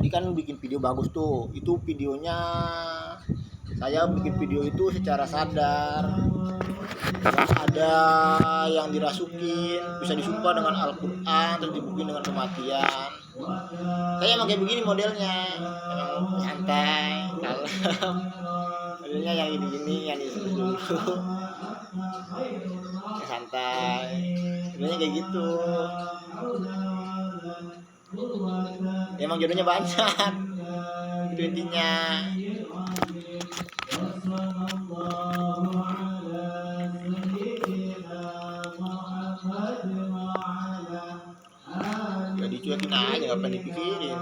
tadi kan bikin video bagus tuh. Itu videonya saya bikin video itu secara sadar. Gak ada yang dirasukin, bisa disumpah dengan Al-Quran terus dibuktiin dengan kematian. Saya emang kayak begini modelnya, emang santai, kalem. Modelnya yang gini-gini, yang dulu santai, modelnya kayak gitu. Emang jodohnya banyak, itu intinya. Ya dicuekin aja, nggak pernah dipikirin.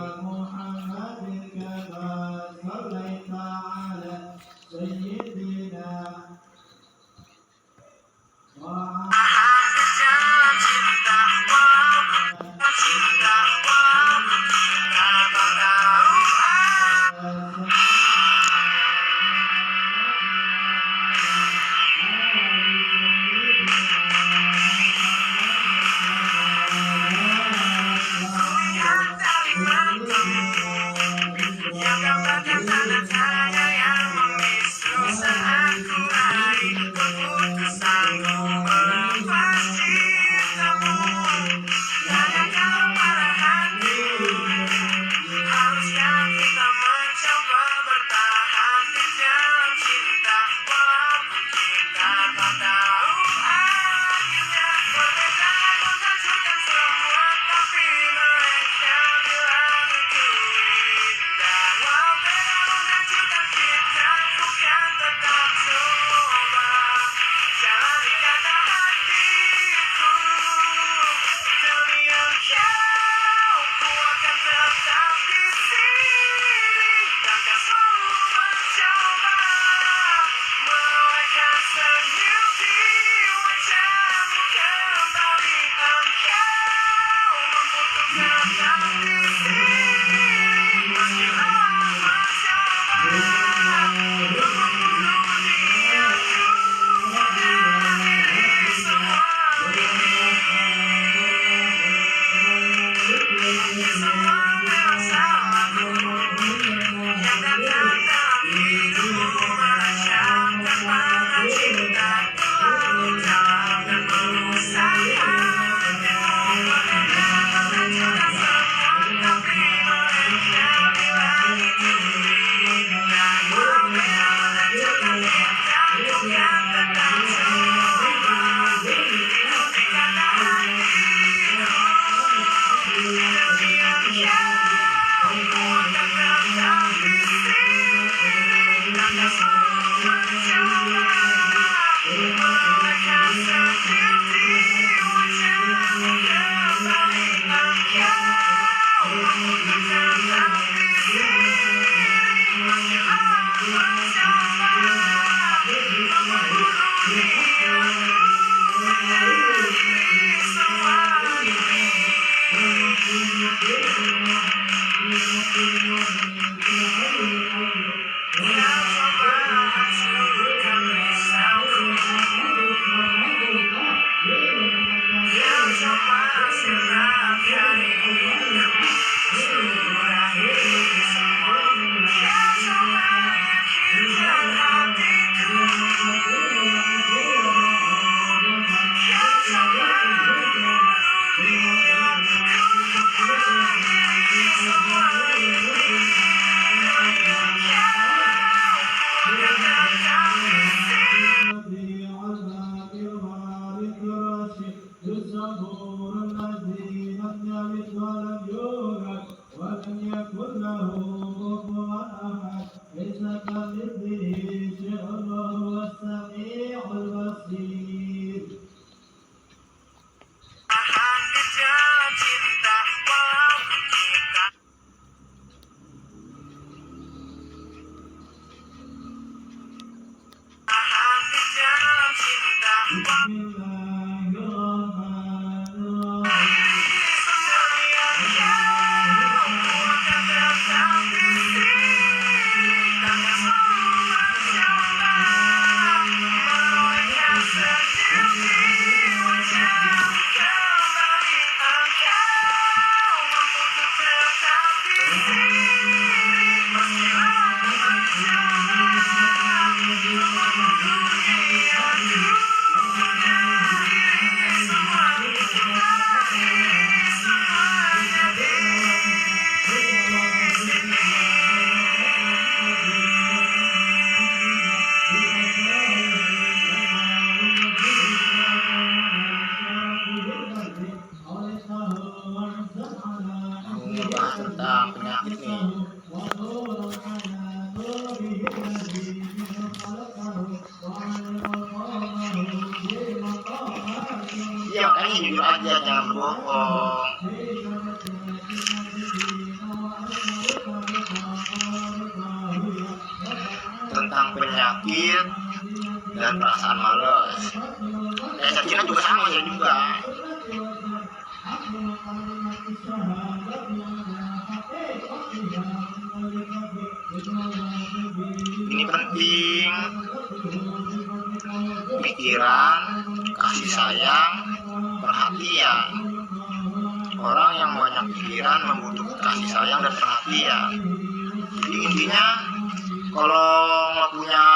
makanya jujur aja, jangan bohong. Tentang penyakit dan perasaan malas, saya kira juga sama ya juga. Ini penting, pikiran, kasih sayang, perhatian. Orang yang banyak pikiran membutuhkan kasih sayang dan perhatian. Jadi intinya kalau nggak punya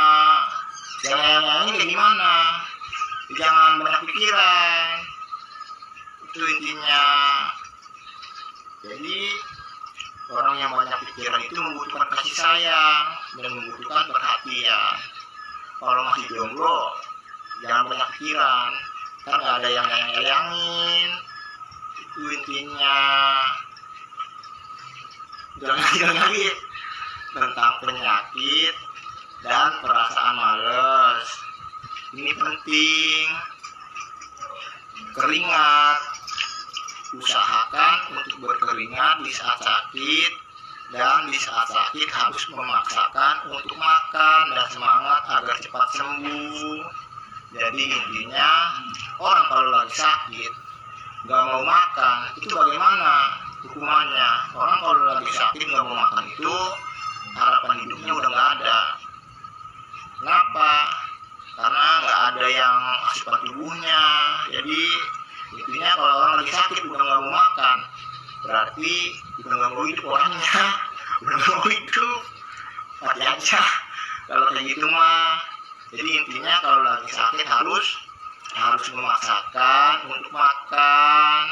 yang ini gimana? Jangan banyak pikiran. Itu intinya. Jadi orang yang banyak pikiran itu membutuhkan kasih sayang dan membutuhkan perhatian. Kalau masih jomblo, jangan banyak pikiran, kan nggak ada yang nyayangin. Itu intinya. Jangan lagi tentang penyakit dan perasaan malas. Ini penting. Keringat, usahakan untuk berkeringat di saat sakit, dan di saat sakit harus memaksakan untuk makan dan semangat agar cepat sembuh. Jadi intinya, orang kalau lagi sakit nggak mau makan, itu bagaimana hukumannya? Orang kalau lagi sakit nggak mau makan itu harapan hidupnya udah nggak ada. Kenapa? Karena nggak ada yang asupan tubuhnya. Jadi intinya kalau orang lagi sakit udah nggak mau makan, berarti udah nggak mau hidup orangnya, udah nggak mau hidup, mati aja kalau kayak gitu mah. Jadi intinya kalau lagi sakit harus memaksakan untuk makan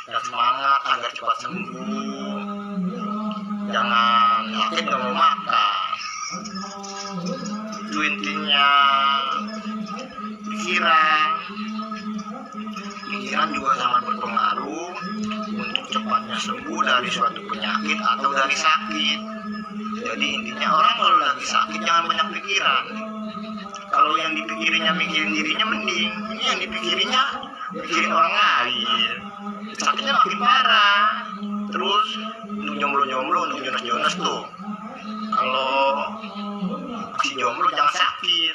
dan semangat agar cepat sembuh. Jangan sakit nggak mau makan. Itu intinya. Pikiran juga sangat berpengaruh untuk cepatnya sembuh dari suatu penyakit atau dari sakit. Jadi intinya orang kalau lagi sakit jangan banyak pikiran. Kalau yang dipikirinya mikirin dirinya mending. Ini yang dipikirinya mikirin orang lain. Sakitnya makin parah. Terus untuk jomblo, untuk jonas tuh, kalau masih jomblo jangan sakit.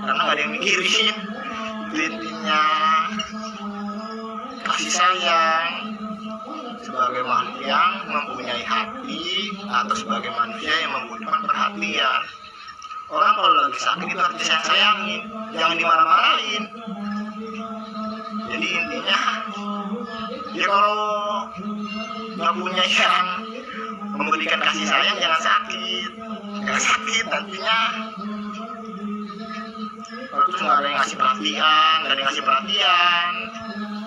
Karena nggak ada yang mikirin. Intinya kasih sayang sebagai makhluk yang mempunyai hati atau sebagai manusia yang membutuhkan perhatian. Orang kalau lagi sakit itu harus disayangin, jangan dimarah-marahin. Jadi intinya, ya kalau nggak punya yang memberikan kasih sayang jangan sakit nantinya. Terus nggak ada yang ngasih perhatian,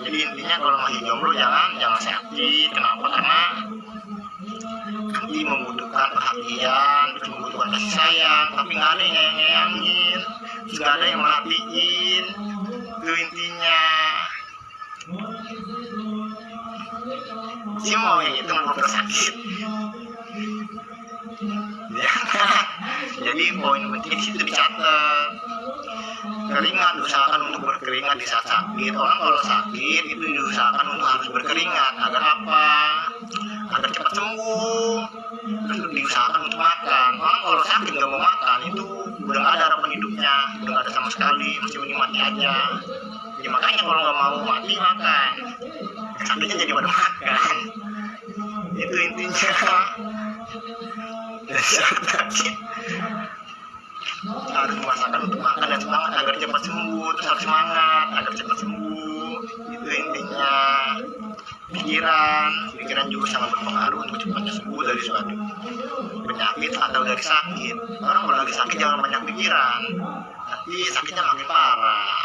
jadi intinya kalau masih jomblo jangan sakit. Kenapa? Karena nanti membutuhkan perhatian, terus membutuhkan kasih sayang, tapi nggak ada yang nyayangin, nggak ada yang merhatiin. Itu intinya. Si mau yang itu mau sakit. Jadi poin penting di situ dicatat. Keringat, usahakan untuk berkeringat di saat sakit. Orang kalau sakit itu diusahakan untuk harus berkeringat. Agar apa? Agar cepat sembuh. Terus diusahakan untuk makan. Orang kalau sakit nggak mau makan itu udah nggak ada harapan hidupnya, udah nggak ada sama sekali. Mesti mati aja. Jadi makanya kalau nggak mau mati makan, sakitnya jadi pada makan. Itu intinya. Harus memaksakan untuk makan dan semangat agar cepat sembuh. Terus harus semangat agar cepat sembuh. Itu intinya. Pikiran juga sangat berpengaruh untuk cepatnya sembuh dari suatu penyakit atau dari sakit. Orang kalau lagi sakit jangan banyak pikiran, nanti sakitnya makin parah.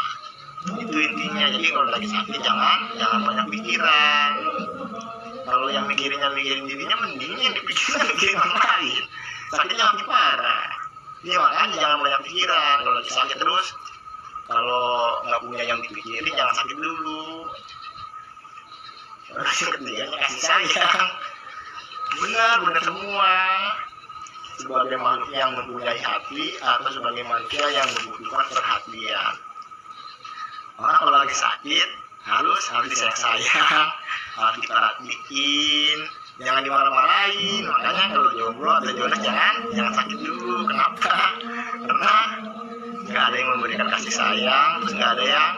Itu intinya. Jadi kalau lagi sakit jangan banyak pikiran. Kalau yang mikirin dirinya mending yang mikirin orang lain, sakitnya makin parah. Jadi makanya jangan banyak pikiran. Kalau lagi sakit terus, kalau nggak punya yang dipikirin jangan sakit dulu. Yang ketiganya kasih sayang. Benar semua. Sebagai makhluk yang mempunyai hati atau sebagai manusia yang membutuhkan perhatian. Orang kalau lagi sakit harus disayang-sayang, harus diperhatiin, jangan dimarah-marahin. Makanya kalau jomblo atau jonas jangan sakit dulu. Kenapa? Karena nggak ada yang memberikan kasih sayang, terus nggak ada yang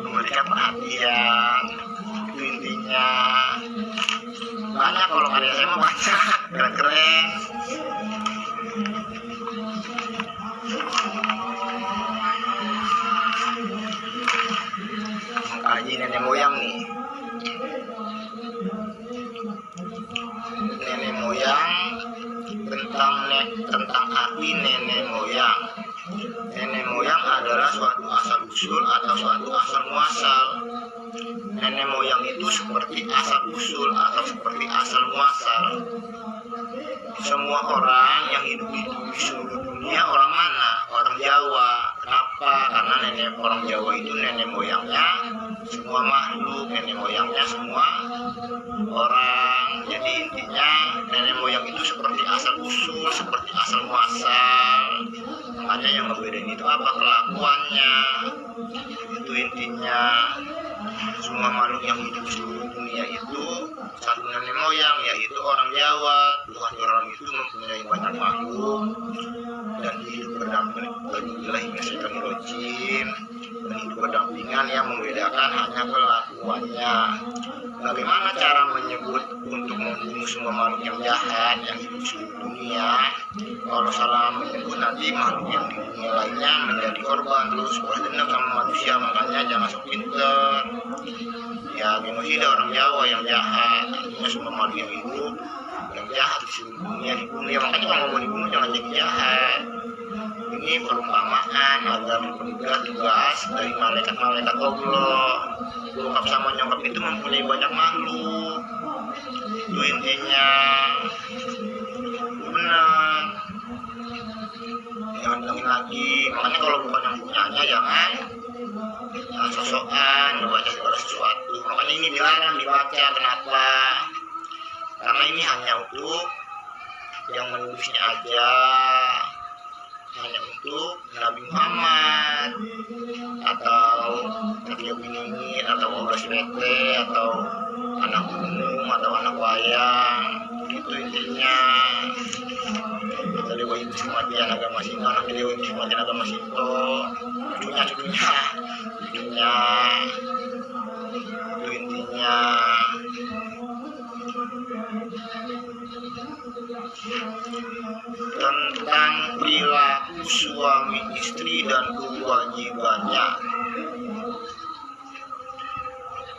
memberikan perhatian. Itu intinya. Banyak kalau karya saya mah banyak, keren-keren. Mengkaji nenek moyang nih. Nenek moyang tentang arti nenek moyang. Nenek moyang adalah suatu asal usul atau suatu asal muasal. Nenek moyang itu seperti asal usul atau seperti asal muasal. Semua orang yang hidup di seluruh dunia orang mana? Orang Jawa. Kenapa? Karena nenek orang Jawa itu nenek moyangnya semua makhluk, nenek moyangnya semua orang. Jadi intinya nenek moyang itu seperti asal usul, seperti asal muasal. Makanya yang membedain itu apa? Kelakuannya. Itu intinya. Semua makhluk yang hidup di seluruh dunia itu satu nenek moyang, yaitu orang Jawa. Tuhan orang itu mempunyai banyak makhluk dan hidup berdampingan yang membedakan hanya kelakuannya. Bagaimana cara menyebut untuk membunuh semua makhluk yang jahat yang hidup di seluruh dunia? Kalau salah menyebut nanti makhluk yang di dunia lainnya menjadi korban terus berdendam sama manusia. Makanya jangan sok pinter. Ya genosida orang Jawa yang jahat, artinya semua makhluk yang hidup yang jahat di seluruh dunia dibunuh. Ya makanya kalau mau dibunuh jangan jadi jahat. Ini perumpamaan agar mempermudah tugas dari malaikat-malaikat Allah. Bokap sama nyokap itu mempunyai banyak makhluk. Itu intinya. Benar. Jangan bilangin lagi. Makanya kalau bukan yang punyanya jangan sosokan membaca segala sesuatu. Makanya ini dilarang dibaca. Kenapa? Karena ini hanya untuk yang menulisnya aja, hanya untuk Nabi Muhammad atau Nabi Biningin atau Obras Bete atau anak gunung atau anak wayang. Itu intinya. Atau Dewa Ibu Kematian Agama Sinto, anak Dewa Ibu Kematian Agama Sinto, cucunya itu intinya. Tentang perilaku suami istri dan kewajibannya.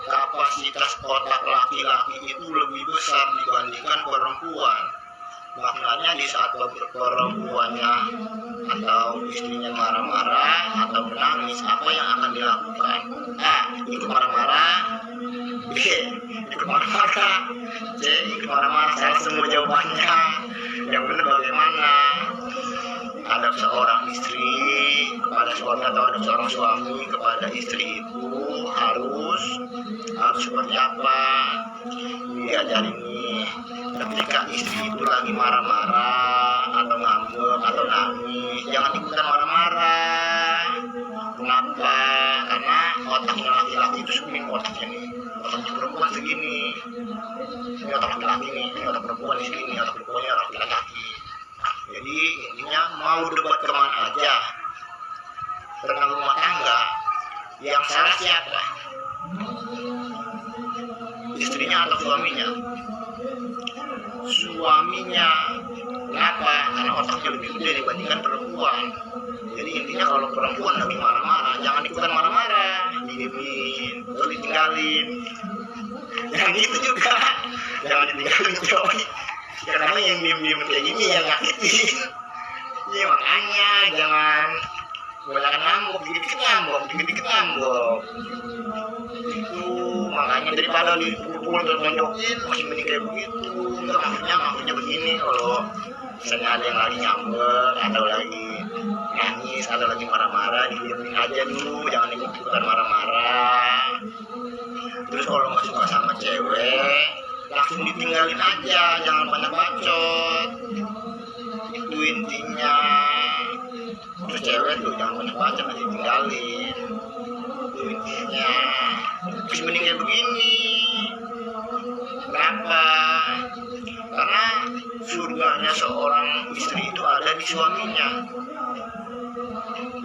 Kapasitas otak laki-laki itu lebih besar dibandingkan perempuan. Maknanya di saat perempuannya atau istrinya marah-marah atau menangis, apa yang akan dilakukan? A. Ikut marah-marah. B. Ikut marah-marah. C. Ikut marah-marah. Salah semua jawabannya. Yang benar bagaimana? Ada seorang istri kepada suami atau ada seorang suami kepada istri itu harus seperti apa? Diajarin nih. Ketika istri itu lagi marah-marah atau ngambek atau nangis, jangan ikutan marah-marah. Kenapa? Karena otaknya laki-laki itu segini otaknya nih. Otaknya perempuan segini. Ini otak laki-laki nih, ini otak perempuan di sini, otak perempuannya otak laki-laki. Jadi intinya mau debat kemana aja tentang rumah tangga, yang salah siapa? Istrinya atau suaminya? Suaminya. Kenapa? Karena otaknya lebih gede dibandingkan perempuan. Jadi intinya kalau perempuan lagi marah-marah, jangan ikutan marah-marah, didiemin, atau ditinggalin. Jangan gitu juga, jangan ditinggalin coy. Karena yang diem-diem kayak gini yang nyakitin. Iya makanya jangan kebanyakan ngambek, dikit-dikit ngambek. Itu makanya daripada dipukul dan tonjokin masih mending kayak begitu. Enggak, maksudnya begini, kalau misalnya ada yang lagi ngambek atau lagi nangis atau lagi marah-marah, didiemin aja dulu, jangan ikut-ikutan marah-marah. Terus kalau nggak suka sama cewek, langsung ditinggalin aja, jangan banyak bacot. Itu intinya. Terus cewek tuh jangan banyak bacot, nanti tinggalin. Itu intinya. Terus mending kayak begini. Kenapa? Karena surganya seorang istri itu ada di suaminya.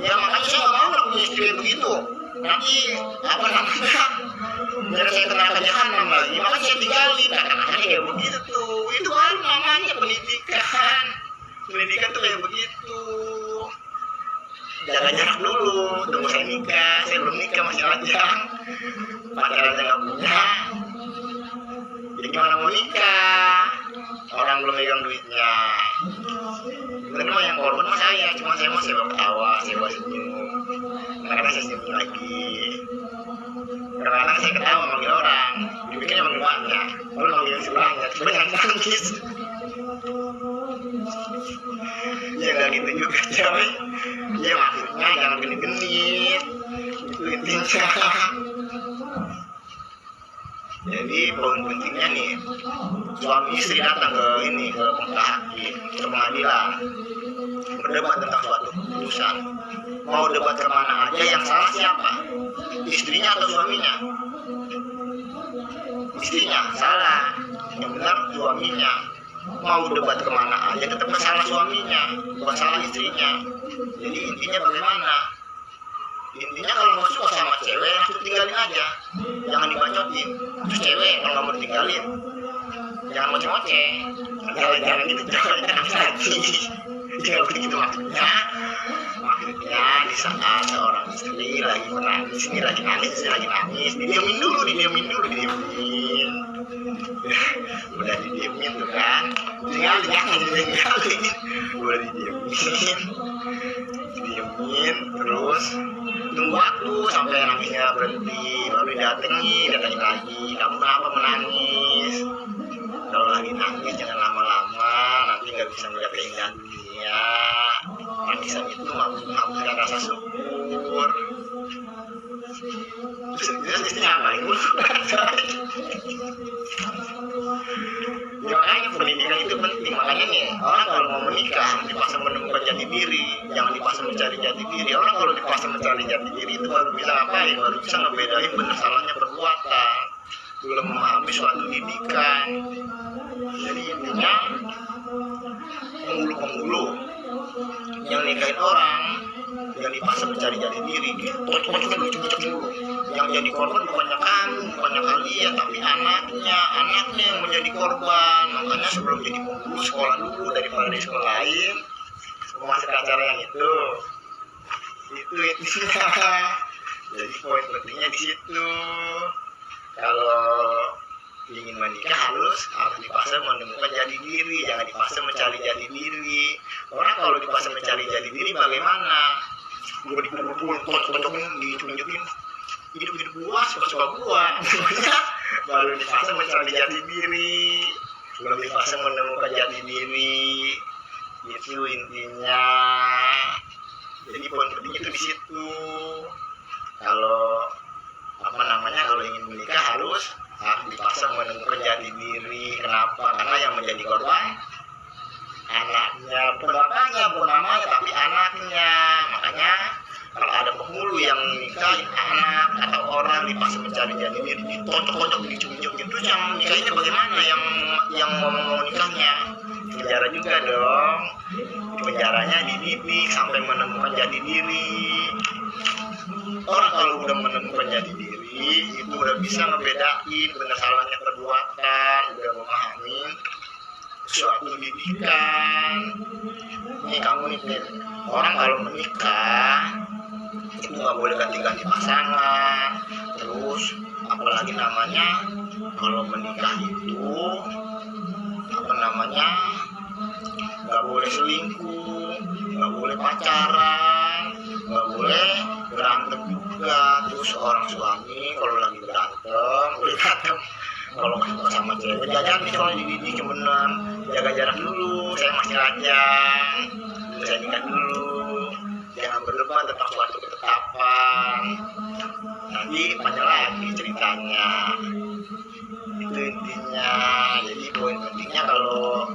Ya makanya saya nggak mau lah punya istri kayak begitu. Nanti apa namanya? Biar saya kena jahanam lagi. Makanya saya tinggalin. Karena kayak begitu tuh. Itu baru namanya pendidikan. Pendidikan tuh kayak begitu. Jaga jarak dulu, tunggu saya nikah. Saya belum nikah, masih lajang. Pacaran saya nggak punya. Jadi gimana mau nikah? Orang belum megang duitnya. Sebenarnya mah yang korban mah saya, cuma saya mau sewa ketawa, sewa senyum. Karena saya senyum lagi. Kadang-kadang saya ketawa manggil orang, dipikirnya manggil banyak. Kalau manggil sebelahnya, sebenarnya nangis. Ya nggak gitu juga coy. Ya maksudnya jangan genit-genit. Itu intinya. Jadi poin pentingnya nih, suami istri datang ke hakim, ke pengadilan, berdebat tentang suatu keputusan. Mau debat kemana aja, yang salah siapa? Istrinya atau suaminya? Istrinya salah, yang benar suaminya. Mau debat kemana aja tetap salah suaminya, bukan salah istrinya. Jadi intinya bagaimana? Intinya kalau nggak suka sama cewek langsung tinggalin aja, jangan dibacotin. Terus cewek kalau nggak mau ditinggalin jangan ngoceh-ngoceh, jangan gitu, jangan lagi. Jangan begitu maksudnya di saat seorang istri lagi menangis, ini lagi nangis, didiamin dulu. Udah didiemin tuh kan, jangan ditinggalin. Udah didiemin terus tunggu waktu sampai nangisnya berhenti, baru datengin lagi. Kamu kenapa menangis? Kalau lagi nangis jangan lama-lama, nanti nggak bisa melihat keindahan dunia. Nangisan itu menghasilkan rasa syukur. Terus istrinya ngapain? Ya, makanya pendidikan itu penting. Makanya nih, orang kalau mau menikah dipaksa menemukan jati diri, jangan dipaksa mencari jati diri. Orang kalau dipaksa mencari jati diri itu baru bisa ngapain? Baru bisa ngebedain benar salahnya perbuatan, belum memahami suatu didikan. Jadi intinya penghulu yang nikahin orang, yang dipaksa mencari jati diri, cocok-cocoknya dulu. Yang jadi korban bukannya kamu, bukannya kalian, tapi anaknya yang menjadi korban. Makanya sebelum jadi penghulu sekolah dulu daripada di sekolah lain, masuk ke acara yang itu intinya. Jadi poin pentingnya di situ. Kalau ingin menikah harus dipaksa menemukan jati diri, jangan dipaksa mencari jati diri. Orang kalau dipaksa mencari jati diri bagaimana? Gua dipukul, tontokin, ditunjukin hidup gua, suka gua. Baru dipaksa mencari jati diri, belum dipaksa menemukan jati diri. Itu intinya. Jadi poin penting itu di situ. Kalau kalau ingin menikah harus dipaksa menemukan jati diri. Kenapa? Karena yang menjadi korban anaknya, bukan bapaknya, bukan mamanya, tapi anaknya. Makanya kalau ada penghulu yang nikahin anak atau orang dipaksa mencari jati diri, ditonjok-tonjok, dicunjuk gitu, yang nikahinnya bagaimana? Yang mau nikahnya penjara juga dong. Penjaranya dididik sampai menemukan jati diri. Orang kalau udah menemukan jati diri itu udah bisa ngebedain benar salahnya perbuatan, udah memahami suatu pendidikan. Nih kamu nih, orang kalau menikah itu nggak boleh ganti-ganti pasangan. Terus apalagi namanya kalau menikah itu nggak boleh selingkuh, nggak boleh pacaran, nggak boleh berantem juga. Terus orang suami kalau lagi berantem kalau ketemu sama cewek, jangan nih soalnya dididik yang benar, jaga jarak dulu, saya masih lajang, saya nikah dulu, jangan berdebat tentang suatu ketetapan, nanti panjang lagi ceritanya. Itu intinya. Jadi poin pentingnya kalau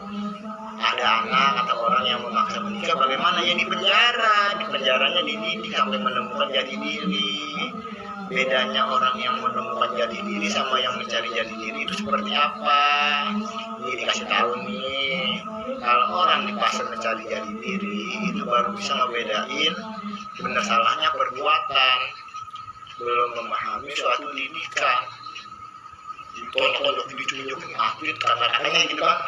ada anak atau orang yang memaksa menikah, bagaimana? Ya di penjara, di penjaranya dididik sampai menemukan jati diri. bedanya orang yang menemukan jati diri sama yang mencari jati diri itu seperti apa. Ini dikasih tahu nih, kalau orang di fase mencari jati diri itu baru bisa ngebedain benar salahnya perbuatan, belum memahami suatu didikan. Ditonjok ditunjukin atlet kata-katanya gitu kan,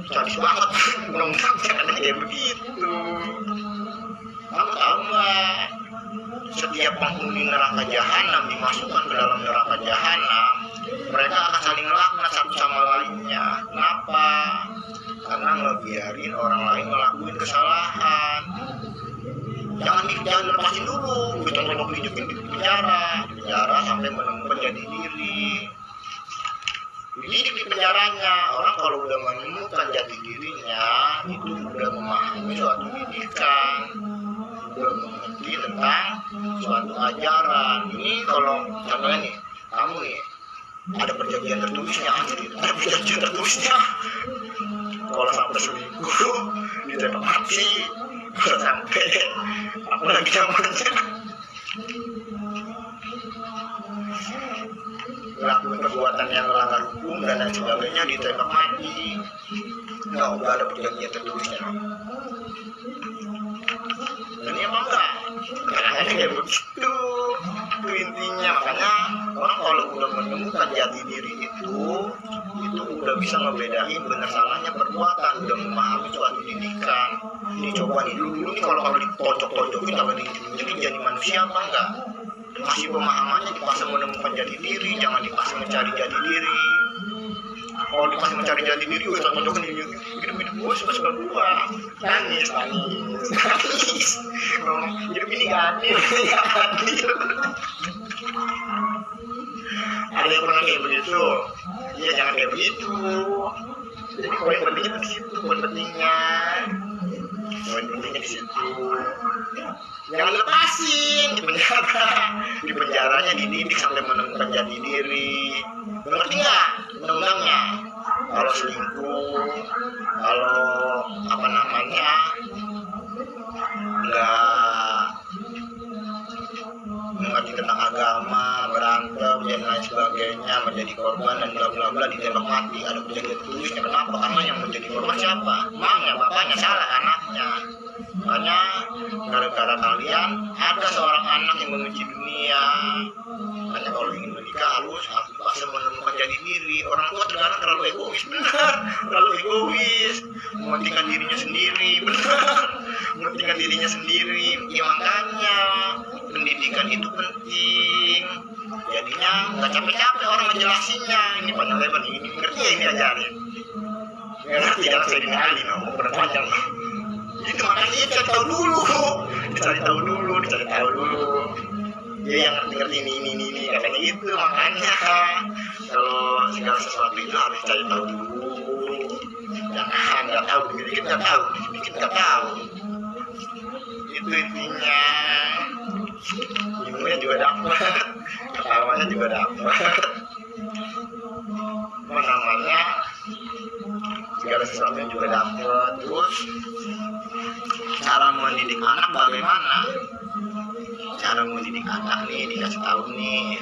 sadis banget. Mudah-mudahan jangan kayak begitu. Kamu tahu nggak, setiap penghuni neraka jahanam dimasukkan ke dalam neraka jahanam, mereka akan saling laknat satu sama lainnya. Kenapa? Karena ngebiarin orang lain ngelakuin kesalahan. Jangan lepasin dulu, ditonjok ditunjukin di penjara sampai menemukan jati diri. Dididik di penjaranya. Orang kalau udah menemukan jati dirinya itu udah memahami suatu didikan, udah mengerti tentang suatu ajaran. Ini kalau contohnya nih, kamu nih ada perjanjian tertulisnya, ada perjanjian tertulisnya. Kalau sampai selingkuh ditembak mati, kalau sampai apa lagi namanya melakukan perbuatan yang melanggar hukum dan lain sebagainya ditembak mati. Nggak udah ada perjanjian tertulisnya. Dan ini apa enggak? Karena kayak begitu. Itu intinya. Makanya orang kalau udah menemukan jati diri itu udah bisa ngebedain benar salahnya perbuatan, udah memahami suatu didikan. Ini coba nih dulu nih kalau ditonjok-tonjokin kalau jadi manusia apa enggak? Masih pemahamannya di fase menemukan jati diri, jangan di fase mencari jati diri. Kalau di fase mencari jati diri, udah tonjokin hidup gue suka gua nangis. Hidup ini gak adil. Ada yang pernah kayak begitu? Iya, jangan kayak begitu. Jadi poin pentingnya di situ, poin pentingnya di situ. Jangan lepasin di penjaranya dididik sampai menemukan jati diri. Ngerti nggak undang-undangnya? Kalau selingkuh, kalau apa namanya nggak mengerti tentang agama, berantem dan lain sebagainya, menjadi korban dan bla bla bla ditembak mati. Ada perjanjian tulisnya. Kenapa? Karena yang menjadi korban siapa? Mamanya, bapaknya, salah anaknya. Makanya gara-gara kalian ada seorang anak yang membenci dunia. Makanya kalau ingin menikah harus bisa menemukan jati diri. Orang tua terkadang terlalu egois, benar, terlalu egois, mementingkan dirinya sendiri, benar, mementingkan dirinya sendiri. Ya makanya pendidikan itu penting. Jadinya nggak capek-capek orang ngejelasinnya. Ini panjang lebar ini, ngerti ya ini ajarin. Ngerti jangan saya dinali, berpanjang. Itu makanya dia cari tahu dulu. Dia yang ngerti ini katanya gitu. Makanya kalau segala sesuatu itu harus cari tahu dulu. Jangan nggak tahu, dikit nggak tahu. Itu intinya. Ilmunya juga dapat, ketawanya juga dapat. Apa namanya? Segala sesuatunya juga dapat. Terus cara mendidik anak bagaimana? Cara mendidik anak nih dikasih tahu nih,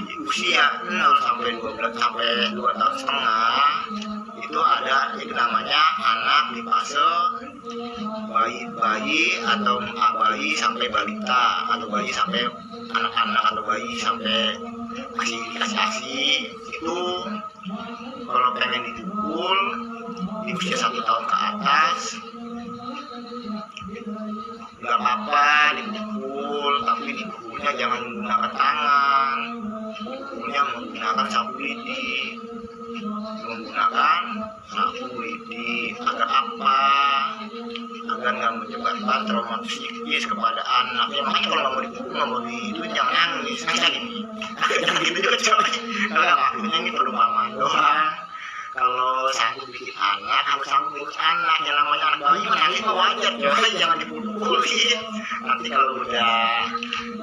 di usia 0 sampai 12 sampai 2 tahun setengah itu ada itu namanya anak di fase bayi atau bayi sampai balita, atau bayi sampai anak-anak, atau bayi sampai masih dikasih asi. Itu kalau pengen dipukul di usia 1 tahun ke atas nggak apa-apa dipukul, tapi dipukulnya jangan menggunakan tangan, dipukulnya menggunakan sapu lidi. Agar apa? Agar nggak menyebabkan trauma psikis kepada anak. Ya makanya kalau nggak mau itu jangan nangis. Jangan gitu juga coy. Kalau maksudnya ini perumpamaan doang. Kalau sanggup bikin anak, harus sanggup ngurus anak. Yang namanya anak bayi menangis mah wajar coy, jangan dipukulin. Nanti kalau udah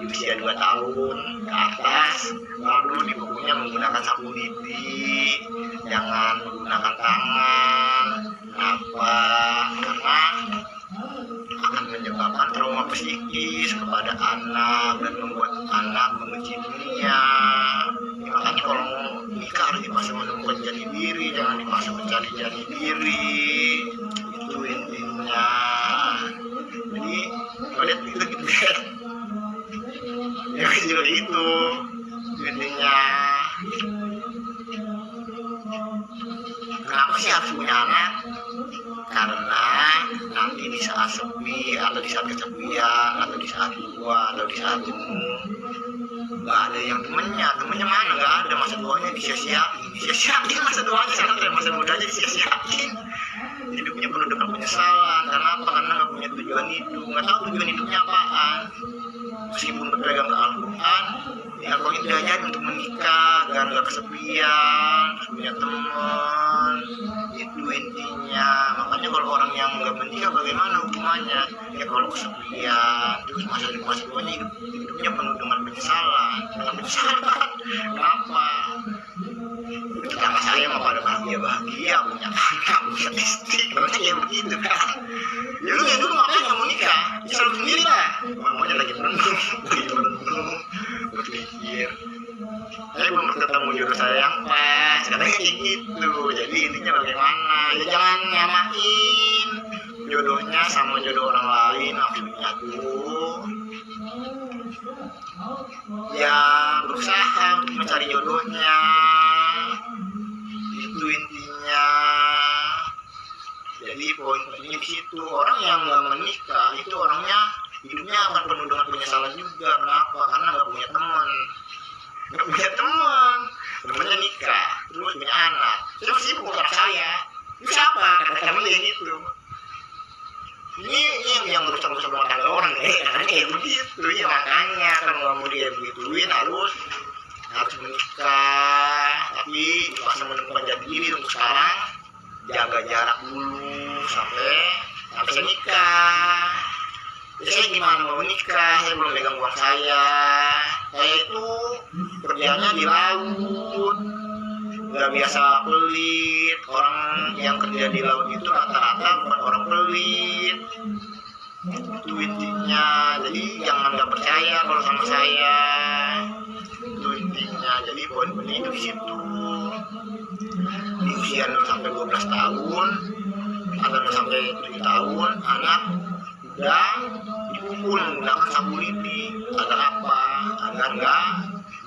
usia 2 tahun ke atas, baru dipukulnya menggunakan sapu lidi, jangan menggunakan tangan. Apa? Karena akan menyebabkan trauma psikis kepada anak dan membuat anak membenci dunia. Ya, makanya kalau mau nikah harus dipaksa menemukan jati diri, jangan dipaksa mencari jati diri. Itu intinya. Jadi kalian itu gitu ya juga itu intinya. Kenapa sih harus punya anak? Karena nanti di saat sepi atau di saat kesepian atau di saat tua atau di saat jenuh nggak ada yang temennya mana, nggak ada, masa tuanya disia-siain masa tuanya, sekarang masa mudanya disia-siain, hidupnya penuh dengan penyesalan. Karena apa? Karena nggak punya tujuan hidup, nggak tahu tujuan hidupnya apaan. Meskipun berpegang ke Al-Quran, ya kalau itu aja untuk menikah agar nggak kesepian, terus punya teman, itu intinya. Makanya kalau orang yang nggak menikah bagaimana hukumannya? Ya kalau kesepian, terus masa tuanya hidupnya penuh dengan penyesalan. Kenapa? Pertama saya mah pada bahagia punya anak, punya istri, karena kayak begitu kan. Ya lu dulu ngapain nggak mau nikah? Ya selalu sendiri lah. Mamanya lagi merenung, berpikir. Saya belum ketemu jodoh saya yang pas, katanya kayak gitu. Jadi intinya bagaimana? Ya jangan nyamain jodohnya sama jodoh orang lain, maksudnya tuh. Ya berusaha untuk mencari jodohnya. Itu intinya. Jadi poin pentingnya di situ, orang yang nggak menikah itu orangnya hidupnya akan penuh dengan penyesalan juga. Kenapa? Karena nggak punya teman, temannya nikah, terus punya anak, terus sibuk anak saya, itu siapa? Kata kami kayak gitu. Ini yang berusaha rumah tangga orang karena kayak begitu ya. Makanya kalau nggak mau dia begituin harus menikah, tapi dipaksa menemukan jati diri. Untuk sekarang jaga jarak dulu sampai nikah. Jadi saya gimana mau nikah? Saya belum pegang uang saya itu kerjanya di laut, nggak biasa pelit. Orang yang kerja di laut itu rata-rata bukan orang pelit. Itu intinya. Jadi jangan nggak percaya kalau sama saya. Itu intinya. Jadi poin penting itu di situ. Di usia 0 sampai 12 tahun atau 0 sampai 7 tahun anak udah dipukul menggunakan sapu lidi. Agar apa? Agar nggak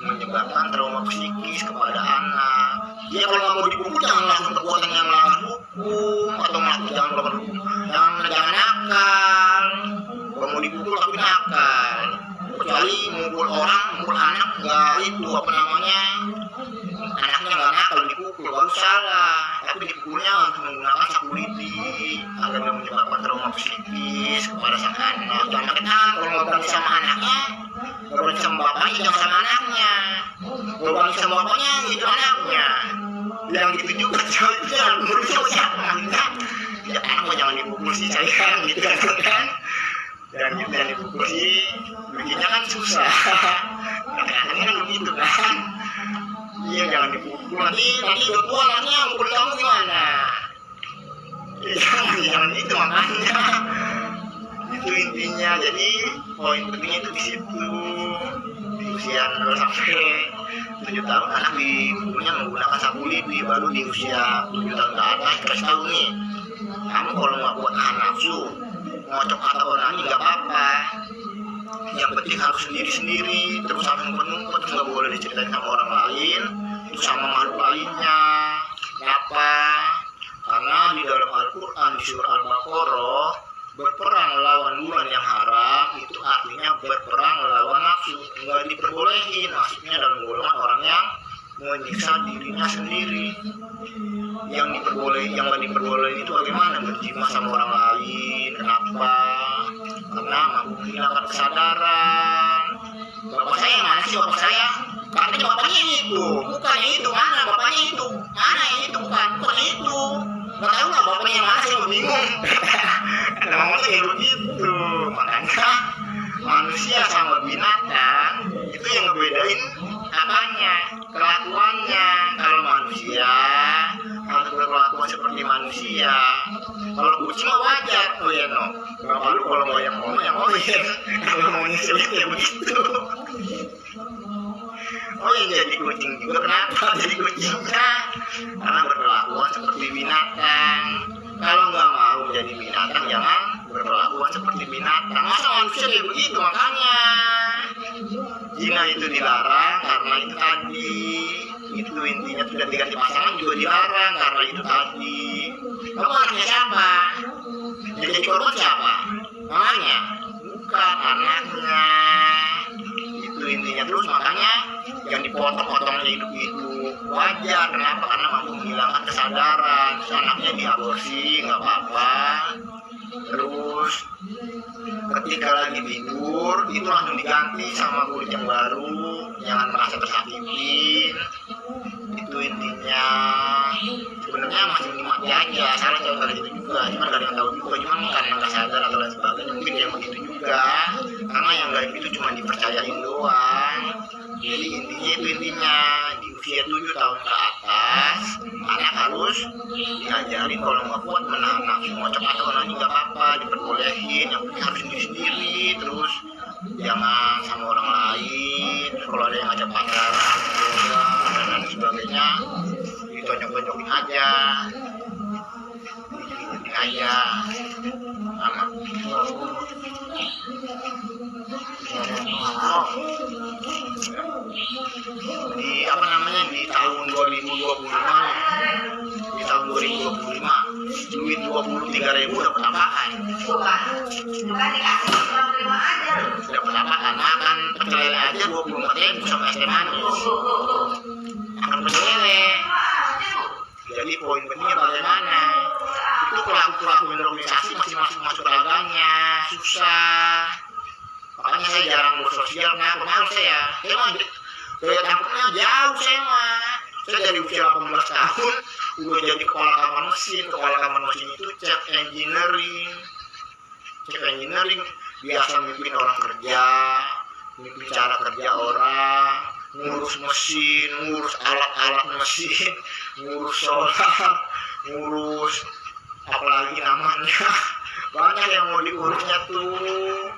menyebabkan trauma psikis kepada anak. Ya kalau nggak mau dipukul jangan langsung perbuatan yang melanggar hukum atau jangan nakal. Kalau mau dipukul tapi nakal. Kecuali mukul anak nggak itu anaknya nggak nakal dipukul baru salah. Tapi dipukulnya harus menggunakan sapu lidi agar nggak menyebabkan trauma psikis kepada sang anak. Jangan sakit hati kalau nggak berani sama anaknya, nggak berani sama bapaknya, jangan sama anaknya. Nggak berani sama bapaknya, itu anaknya. Yang gitu juga, jangan berusaha siapa maksudnya. Ya anak jangan dipukul sih sayang gitu kan. Dan gitu yang dipukul sih bikinnya kan susah. Kadang-kadang kan begitu kan. Iya jangan dipukul, nanti udah tua anaknya mukul kamu gimana? Jangan itu makanya. Itu intinya. Jadi poin pentingnya itu di situ. Di usia 0 sampai 7 tahun anak dipukulnya menggunakan sapu lidi. Baru di usia 7 tahun ke atas kasih tahu nih, kamu kalau nggak buat anak nafsu ngocok atau onani nggak apa-apa, yang penting harus sendiri-sendiri, terus harus ngumpet-ngumpet, terus nggak boleh diceritain sama orang lain, terus sama makhluk lainnya. Kenapa? Karena di dalam Al-Quran di surah Al-Baqarah, berperang melawan bulan yang haram itu artinya berperang melawan nafsu, nggak diperbolehin. Maksudnya dalam golongan orang yang menyiksa dirinya sendiri. Yang nggak diperbolehin itu bagaimana? Berjima sama orang lain. Kenapa? Karena menghilangkan kesadaran. Bapak saya mana sih bapak saya? Katanya bapaknya itu, bukan itu. Mana bapaknya itu? Mana itu? Bukan itu. Nggak tahu lah bapaknya mana, saya bingung. Ada ngomong kayak begitu. Makanya manusia sama binatang itu yang ngebedain apanya? Kelakuannya. Kalau manusia harus berkelakuan seperti manusia. Kalau kucing mah wajar. Oh ya no, bapak lu kalau mau yang kalau mau nyeselin ya begitu. Oh yang jadi kucing juga kenapa jadi kucingnya? Karena berkelakuan seperti binatang. Kalau nggak mau jadi binatang jangan berkelakuan seperti binatang. Masa manusia kayak begitu? Makanya zina itu dilarang karena itu tadi. Itu intinya, sudah diganti pasangan juga dilarang karena itu tadi. Kamu anaknya siapa? Yang jadi korban siapa? Mamanya? Bukan, anaknya. Itu intinya. Terus makanya yang dipotong-potongnya hidup-hidup wajar. Kenapa? Karena mampu menghilangkan kesadaran. Terus anaknya diaborsi, nggak apa-apa. Terus ketika lagi tidur itu langsung diganti sama kulit yang baru, jangan merasa tersakitin. Itu intinya. Sebenarnya masih menikmati aja, salah kalau kali itu juga, cuma gak ada yang tahu juga, cuma karena nggak sadar atau lain sebagainya mungkin yang begitu juga, karena yang gaib itu cuma dipercayain doang. Jadi intinya itu intinya di usia 7 tahun ke atas anak harus diajarin kalau nggak kuat menahan nafsu ngocok atau nanya nggak apa-apa, diperbolehin, yang penting harus sendiri. Terus jangan sama orang lain. Kalau ada yang ngajak pacaran dan lain sebagainya ditonjok-tonjokin aja, dikitin aja sama di apa namanya di tahun 2025 di tahun 2025 duit 23.000 dapat apaan? Dapat apaan? Makan pecel lele aja 24.000 sama es teh manis. Makan pecel lele. Jadi poin pentingnya bagaimana? Itu pelaku-pelaku organisasi masih masuk agamanya susah. Makanya saya jarang bersosial, kenapa? Malu saya mah daya tangkapnya jauh saya dari usia 18 tahun udah jadi kepala kamar mesin itu cek engineering biasa mimpin orang kerja, mimpin cara kerja orang, ngurus mesin, ngurus alat-alat mesin, ngurus solar, ngurus apalagi namanya banyak yang mau diurusnya tuh.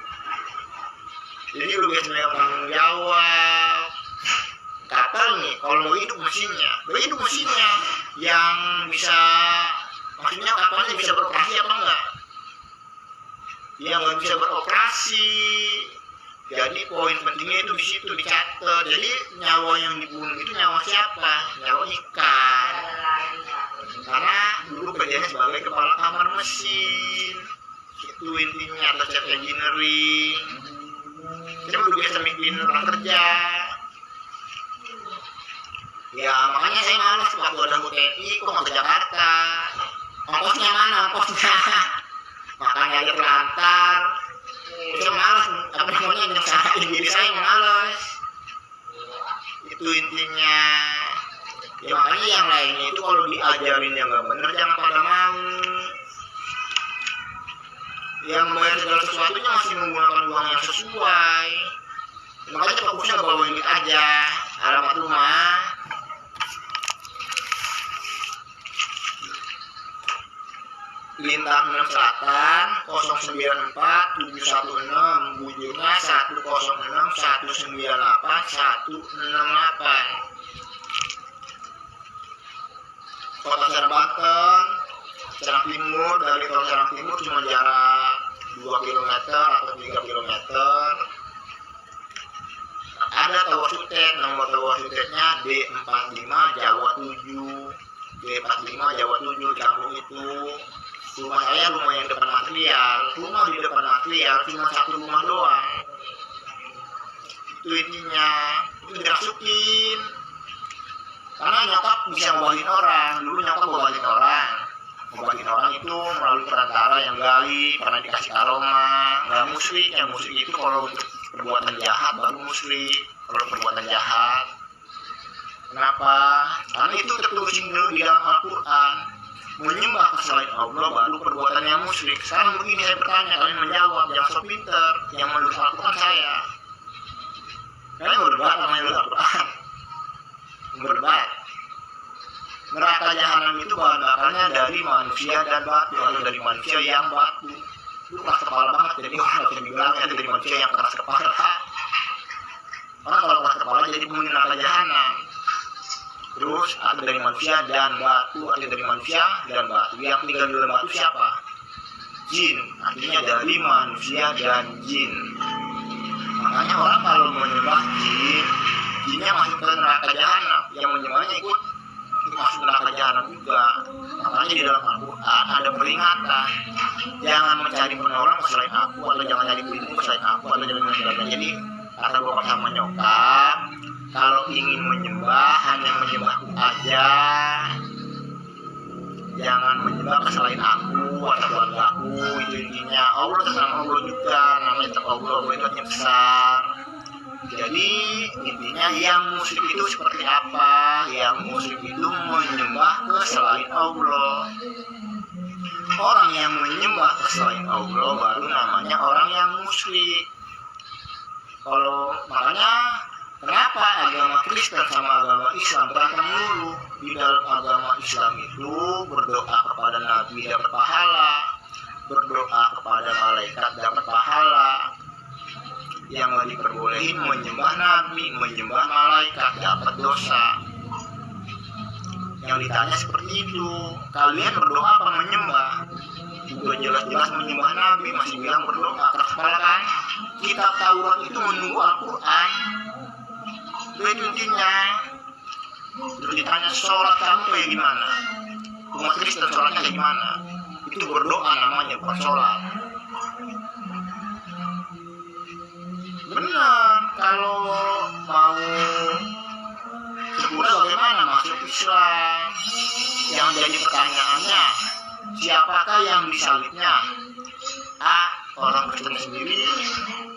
Jadi lu biasa yang tanggung jawab. Kapal nih, kalau hidup mesinnya yang bisa, maksudnya kapalnya bisa beroperasi apa enggak? Yang nggak bisa beroperasi. Jadi poin pentingnya itu di situ dicatat. Jadi nyawa yang dibunuh itu nyawa siapa? Nyawa ikan. Karena dulu kerjanya sebagai kepala kamar mesin. Itu intinya, atau cek engineering. Saya udah biasa mimpin orang kerja. Ya makanya saya malas waktu ada TNI kok nggak ke Jakarta. Ongkosnya mana ongkosnya? Makanya dia terlantar. Saya malas apa namanya nyeksain diri saya malas. Itu intinya. Ya makanya yang lainnya itu kalau diajarin yang nggak bener jangan pada mau. Yang membayar segala sesuatunya masih menggunakan uang yang sesuai. Makanya fokusnya bawain duit aja. Alamat rumah Lintang 6 Selatan 094 716, bujurnya 106 198 168. Kota Serang Banten, Serang Timur, dari Kota Serang Timur cuma jarak 2 km atau 3 km. Ada Tower Sutet, nomor Tower Sutetnya D45 Jawa 7. D45 Jawa 7 kampung itu. Rumah saya rumah yang depan material, rumah di depan material cuma satu rumah doang. Itu intinya, itu dirasukin. Karena nyokap bisa ngobatin orang, dulu nyokap ngobatin orang itu melalui perantara yang gali, karena dikasih aroma, nggak musyrik. Yang musyrik itu kalau untuk perbuatan jahat baru musyrik, kalau perbuatan jahat. Kenapa? Karena itu tertulis dulu di dalam Al-Quran. Menyembah selain Allah baru perbuatan yang musyrik. Sekarang begini saya bertanya, kalian menjawab, jangan sok pinter. Yang menulis Al-Quran saya. Kalian berdebat sama yang menulis Al-Quran. Berdebat. neraka jahanam itu bahan bakarnya dari manusia dan batu, atau dari manusia yang batu. Itu keras kepala banget, jadi orang bisa dibilangnya dari manusia yang keras kepala. Orang kalau keras kepala jadi penghuni neraka jahanam. Terus atau dari manusia dan batu, atau dari manusia dan batu. Yang tinggal di dalam batu siapa? Jin, artinya dari manusia dan jin. Makanya orang kalau menyembah jin, jinnya masuk ke neraka jahanam, yang menyembahnya ikut masuk neraka jahanam juga. Makanya di dalam Al-Quran ada peringatan, jangan mencari penolong selain aku, atau jangan cari pelindung selain aku, atau jangan menyembah. Jadi kata bapak sama nyokap, kalau ingin menyembah hanya menyembahku aja, jangan menyembah selain aku atau keluarga aku. Itu intinya. Allah itu nama Allah juga, namanya tetap Allah itu hanya besar. Jadi intinya yang musyrik itu seperti apa? Yang musyrik itu menyembah ke selain Allah. Orang yang menyembah ke selain Allah baru namanya orang yang musyrik. Kalau makanya kenapa agama Kristen sama agama Islam berantem dulu? Di dalam agama Islam itu berdoa kepada Nabi dapat pahala, berdoa kepada malaikat dapat pahala. Yang nggak diperbolehin menyembah Nabi, menyembah malaikat dapat dosa. Yang ditanya seperti itu, kalian berdoa apa menyembah? Udah jelas-jelas menyembah Nabi masih bilang berdoa, keras kepala kan? Kitab Taurat itu menunggu Al-Quran. Itu intinya. Terus ditanya sholat kamu kayak gimana? Umat Kristen sholatnya kayak gimana? Itu berdoa namanya, bukan sholat. Benar, kalau mau sempurna bagaimana masuk Islam? Yang jadi pertanyaannya, siapakah yang disalibnya? A. Orang Kristennya sendiri,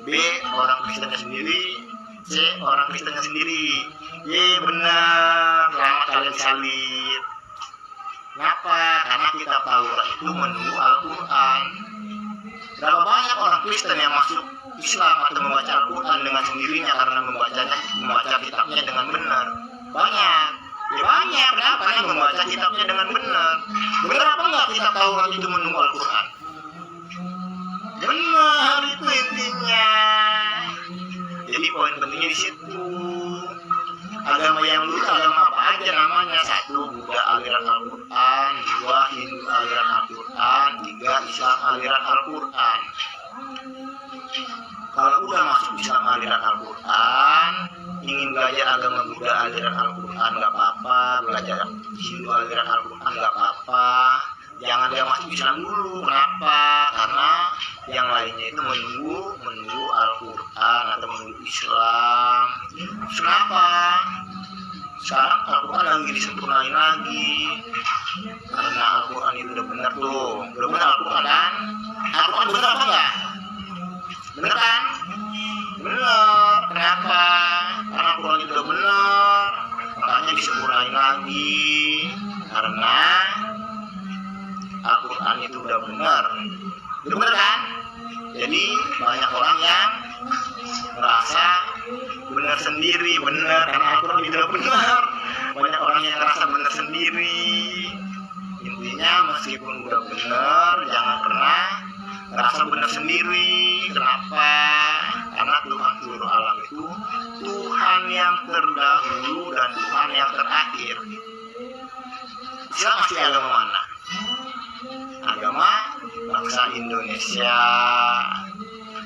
B. Orang Kristennya sendiri, C. Orang Kristennya sendiri. Ye benar, lama kalian salib. Kenapa? Karena kitab Taurat itu menunggu Al-Quran. Berapa banyak orang Kristen yang masuk Islam atau membaca Al-Quran dengan sendirinya karena membaca kitabnya dengan benar? Banyak. Ya banyak. Kenapa? Karena membaca kitabnya dengan benar. Benar apa enggak kitab Taurat itu menunggu Al-Quran? Benar, itu intinya. Jadi poin pentingnya di situ. Agama yang lurus agama apa aja namanya? 1. Buddha aliran Al-Quran, 2. Hindu aliran Al-Quran, 3. Islam aliran Al-Quran. Kalau udah masuk Islam aliran Al-Quran, ingin belajar agama Buddha aliran Al-Quran nggak apa-apa, belajar Hindu aliran Al-Quran nggak apa-apa. Jangan dia masuk Islam dulu. Kenapa? Karena yang lainnya itu menunggu Al-Quran atau menunggu Islam. Kenapa? Sekarang Al-Quran lagi disempurnain lagi. Karena Al-Quran itu udah benar tuh. Udah benar Al-Quran kan? Al-Quran benar apa enggak? Benar kan? Benar. Kenapa? Karena Al-Quran itu udah benar. Makanya disempurnain lagi. Karena Al-Quran itu udah benar. Itu benar kan? Jadi banyak orang yang merasa benar sendiri, benar karena Al-Quran itu udah benar. Banyak orang yang merasa benar sendiri. Intinya meskipun udah benar, jangan pernah merasa benar sendiri. Kenapa? Karena Tuhan seluruh alam itu Tuhan yang terdahulu dan Tuhan yang terakhir. Islam masih agama mana? Agama bangsa Indonesia.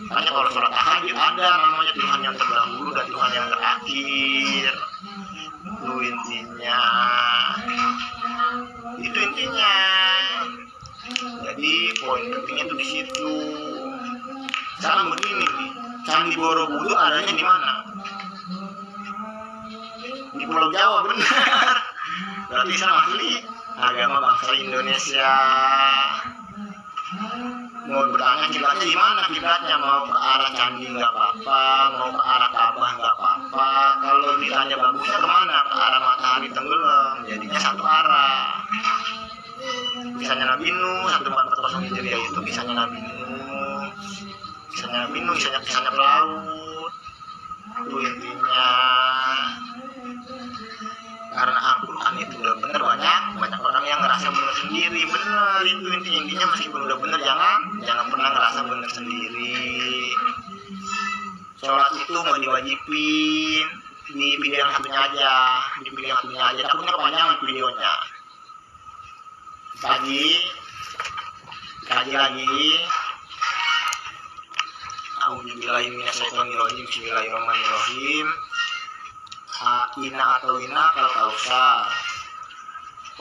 Makanya kalau sholat tahajud ada namanya Tuhan yang terdahulu dan Tuhan yang terakhir. Itu intinya. Itu intinya. Jadi poin pentingnya itu di situ. Sekarang begini nih, Candi Borobudur adanya di mana? Di Pulau Jawa, benar. Berarti Islam asli agama bangsa Indonesia. Mau bertanya kiblatnya di mana? Kiblatnya mau ke arah candi nggak apa-apa, mau ke arah Ka'bah nggak apa-apa. Kalau ditanya bagusnya kemana? Ke arah matahari tenggelam, jadinya satu arah. Kisahnya Nabi Nuh 1440 Hijriah itu kisahnya Nabi Nuh. Kisahnya pelaut. Itu intinya. Karena Al-Quran itu udah benar banyak banyak orang yang ngerasa benar sendiri. Benar, itu intinya meskipun udah benar, jangan pernah ngerasa benar sendiri. Sholat itu nggak diwajibin di video yang satunya aja, takutnya panjang videonya. Kaji lagi. A'udzubillahiminasyaitonirrajim. Bismillahirrahmanirrahim. Ina atau ina kal kausar.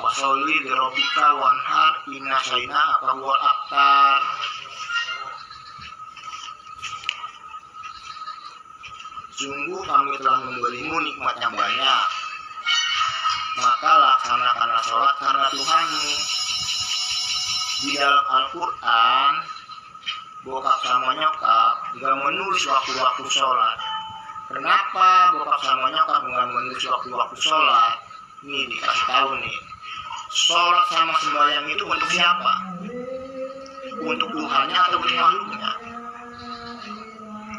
Wasoli dirobika wanhar ina saina apa huwal aktar. Sungguh kami telah memberimu nikmat yang banyak, maka laksanakanlah sholat karena Tuhanmu. Di dalam Al-Quran, bokap sama nyokap gak menulis waktu-waktu sholat. Kenapa bokap sama nyokap gak menulis waktu-waktu sholat? Ini dikasih tahu nih. Sholat sama sembahyang itu untuk siapa? Untuk Tuhannya atau untuk makhluknya?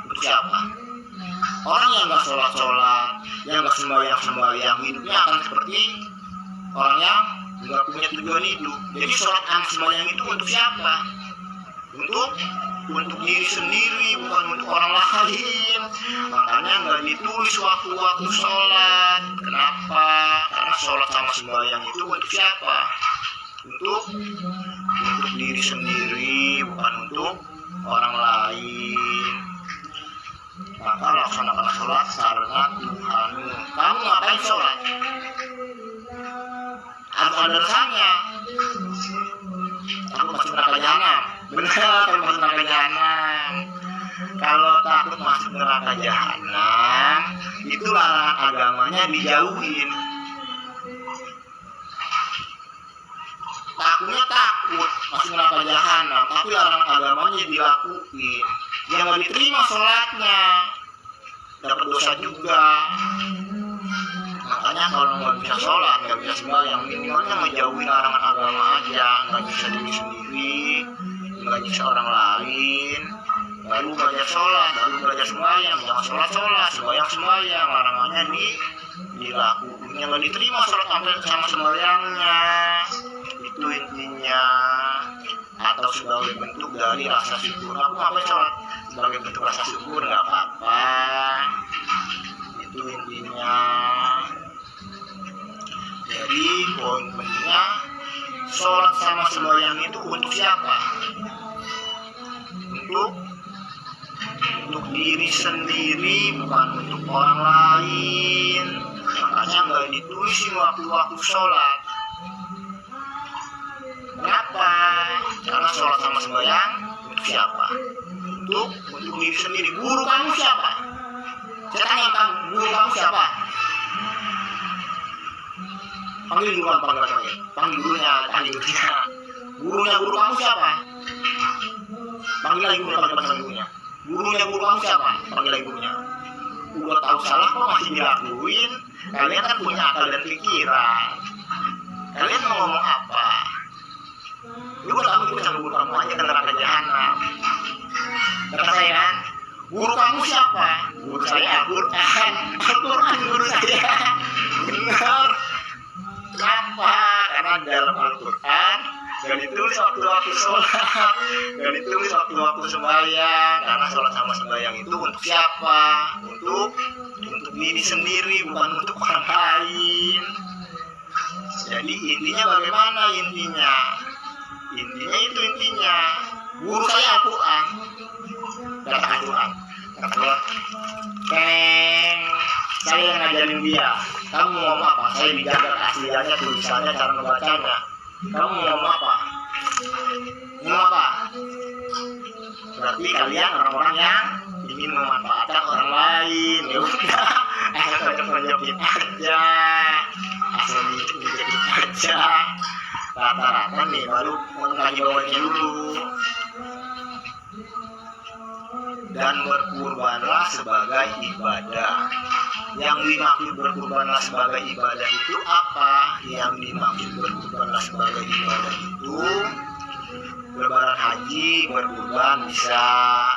Untuk siapa? Orang yang gak sholat-sholat, yang gak sembahyang, hidupnya akan seperti orang yang gak punya tujuan hidup. Jadi sholat sama sembahyang itu untuk siapa? Untuk diri sendiri, bukan untuk orang lain. Makanya gak ditulis waktu-waktu sholat. Kenapa? Karena sholat sama sembahyang itu untuk siapa? Untuk diri sendiri, bukan untuk orang lain. Maka laksanakanlah sholat karena Tuhanmu. Kamu ngapain sholat? Harus ada rasanya. Takut masuk neraka jahanam. Benar, takut masuk neraka jahanam. Kalau takut masuk neraka jahanam, itu larangan agamanya dijauhin. Takutnya takut masuk neraka jahanam, tapi larangan agamanya dilakuin. Yang nggak diterima sholatnya, dapat dosa juga. Makanya kalau nggak bisa sholat, nggak bisa sembahyang, minimalnya menjauhi larangan agama aja. Nggak bisa diri sendiri, nggak bisa orang lain. Baru belajar sholat, baru belajar sembahyang. Jangan sholat, sembahyang. Larangannya dilakuin. Yang nggak diterima sholat sama sembahyangnya. Itu intinya. Atau sebagai bentuk dari rasa syukur. Aku ngapain sholat? Sebagai bentuk rasa syukur, nggak apa-apa. Itu intinya. Jadi poin pentingnya, sholat sama sembahyang itu untuk siapa? Untuk diri sendiri, bukan untuk orang lain. Makanya nggak ditulisin waktu-waktu sholat. Kenapa? Karena sholat sama sembahyang untuk siapa? Untuk diri sendiri. Guru kamu siapa? Saya tanya kamu, guru kamu siapa? Panggil guru kamu, panggil gurunya. Gurunya guru kamu siapa? Panggil lagi gurunya. Gurunya guru kamu siapa? Panggil lagi gurunya. Udah tahu salah kok masih dilakuin? Kalian kan punya akal dan pikiran. Kalian mau ngomong apa? Lu kamu ikut sama guru kamu aja ke neraka jahanam. Kata saya kan, guru kamu siapa? Guru saya Al-Quran guru saya. Benar. Kenapa? Karena dalam Al-Quran gak ditulis waktu-waktu sholat, gak ditulis waktu-waktu sembahyang. Karena sholat sama sembahyang itu untuk siapa? Untuk diri sendiri, bukan untuk orang lain. Jadi intinya bagaimana intinya? Intinya guru saya Al-Quran. Kata Al-Quran, saya yang ngajarin dia. Kamu mau ngomong apa? Saya dijaga keasliannya, tulisannya, cara ngebacanya. Kamu mau ngomong apa? Berarti kalian orang-orang yang ingin memanfaatkan orang lain. Ya udah, cocok-cocokin aja, asal dijekin aja. Rata-rata nih baru mengkaji bawahnya dulu. Dan berkurbanlah sebagai ibadah. Yang dimaksud berkurbanlah sebagai ibadah itu apa? Yang dimaksud berkurbanlah sebagai ibadah itu lebaran haji, berkurban bisa.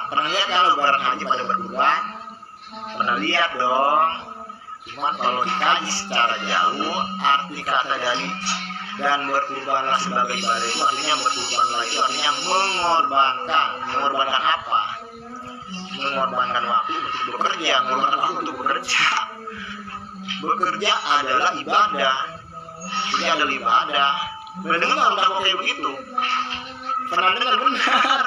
Pernah lihat kalau lebaran haji pada berkurban? Pernah lihat dong. Cuman kalau dikaji secara jauh, arti kata dari Dan berkorbanlah sebagai ibadah itu artinya berkorbanlah itu artinya mengorbankan apa? Mengorbankan waktu untuk bekerja, mengorbankan waktu untuk bekerja. Bekerja adalah ibadah, ini adalah ibadah. Pernah dengar dakwah kayak begitu? Pernah dengar benar?